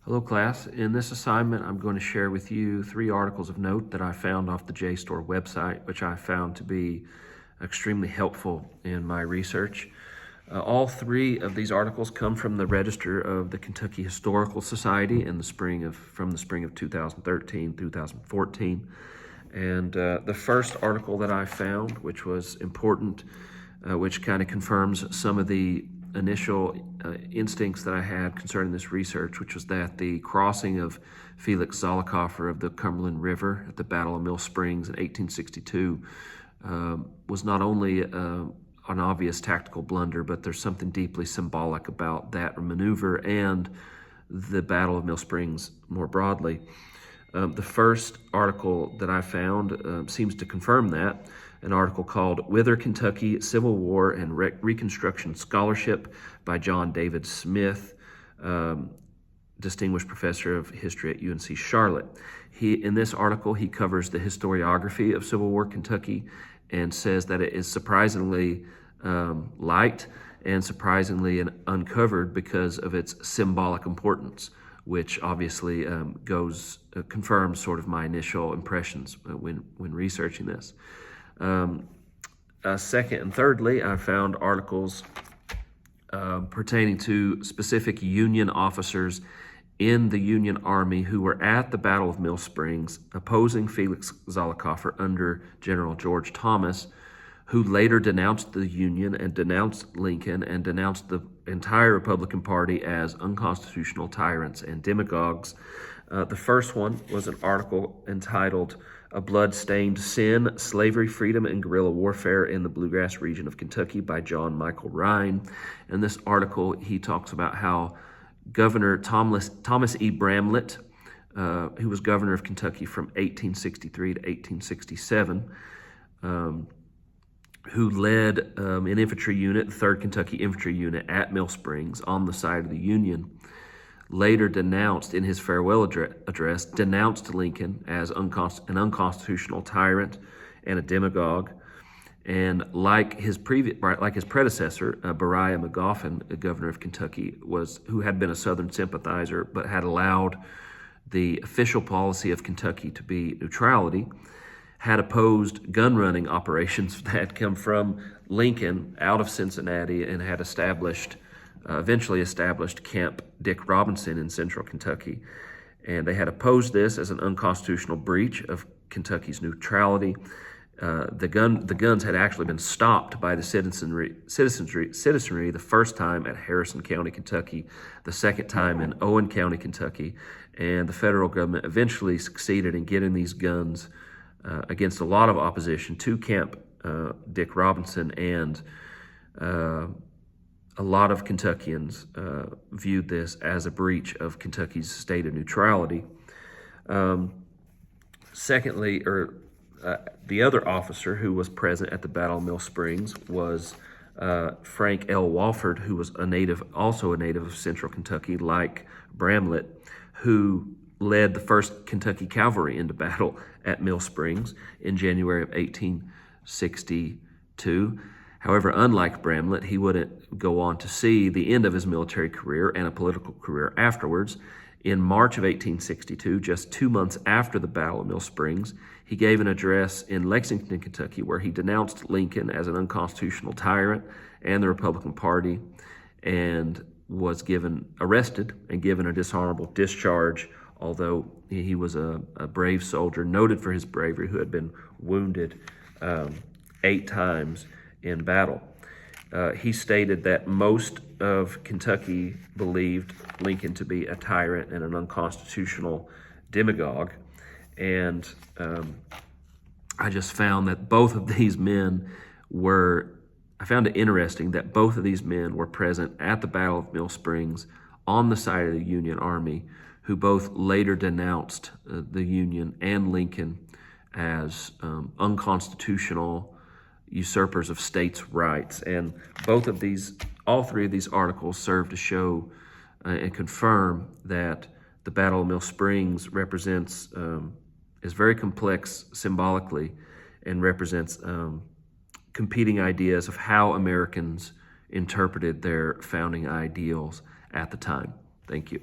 Hello class, in this assignment I'm going to share with you 3 articles of note that I found off the JSTOR website, which I found to be extremely helpful in my research. All 3 of these articles come from the Register of the Kentucky Historical Society from the spring of 2013 through 2014. And the first article that I found, which was important, which kind of confirms some of the initial instincts that I had concerning this research, which was that the crossing of Felix Zollicoffer of the Cumberland River at the Battle of Mill Springs in 1862 was not only an obvious tactical blunder, but there's something deeply symbolic about that maneuver and the Battle of Mill Springs more broadly. The first article that I found seems to confirm that, an article called Whither Kentucky Civil War and Reconstruction Scholarship by John David Smith, Distinguished Professor of History at UNC Charlotte. In this article, he covers the historiography of Civil War Kentucky and says that it is surprisingly light and surprisingly uncovered because of its symbolic importance, which obviously confirms sort of my initial impressions when researching this. Second and thirdly, I found articles pertaining to specific Union officers in the Union Army who were at the Battle of Mill Springs opposing Felix Zollicoffer under General George Thomas, who later denounced the Union and denounced Lincoln and denounced the entire Republican Party as unconstitutional tyrants and demagogues. The first one was an article entitled A Blood-Stained Sin, Slavery, Freedom, and Guerrilla Warfare in the Bluegrass Region of Kentucky by John Michael Ryan. In this article, he talks about how Governor Thomas E. Bramlett, who was governor of Kentucky from 1863 to 1867, who led an infantry unit, the 3rd Kentucky Infantry Unit at Mill Springs on the side of the Union, later denounced in his farewell address, denounced Lincoln as an unconstitutional tyrant and a demagogue. And like his predecessor, Beriah Magoffin, the governor of Kentucky, who had been a Southern sympathizer but had allowed the official policy of Kentucky to be neutrality, had opposed gun-running operations that had come from Lincoln out of Cincinnati and had eventually established Camp Dick Robinson in central Kentucky. And they had opposed this as an unconstitutional breach of Kentucky's neutrality. The guns had actually been stopped by the citizenry the first time at Harrison County, Kentucky, the second time in Owen County, Kentucky, and the federal government eventually succeeded in getting these guns against a lot of opposition to Camp Dick Robinson, and a lot of Kentuckians viewed this as a breach of Kentucky's state of neutrality. Secondly, the other officer who was present at the Battle of Mill Springs was Frank L. Walford, who was also a native of central Kentucky, like Bramlett, who led the 1st Kentucky Cavalry into battle at Mill Springs in January of 1862. However, unlike Bramlett, he wouldn't go on to see the end of his military career and a political career afterwards. In March of 1862, just 2 months after the Battle of Mill Springs, he gave an address in Lexington, Kentucky, where he denounced Lincoln as an unconstitutional tyrant and the Republican Party, and was arrested and given a dishonorable discharge, although he was a brave soldier, noted for his bravery, who had been wounded 8 times in battle. He stated that most of Kentucky believed Lincoln to be a tyrant and an unconstitutional demagogue. And I just found that both of these men I found it interesting that both of these men were present at the Battle of Mill Springs on the side of the Union Army, who both later denounced the Union and Lincoln as unconstitutional usurpers of states' rights. And all 3 of these articles serve to show and confirm that the Battle of Mill Springs is very complex symbolically and represents competing ideas of how Americans interpreted their founding ideals at the time. Thank you.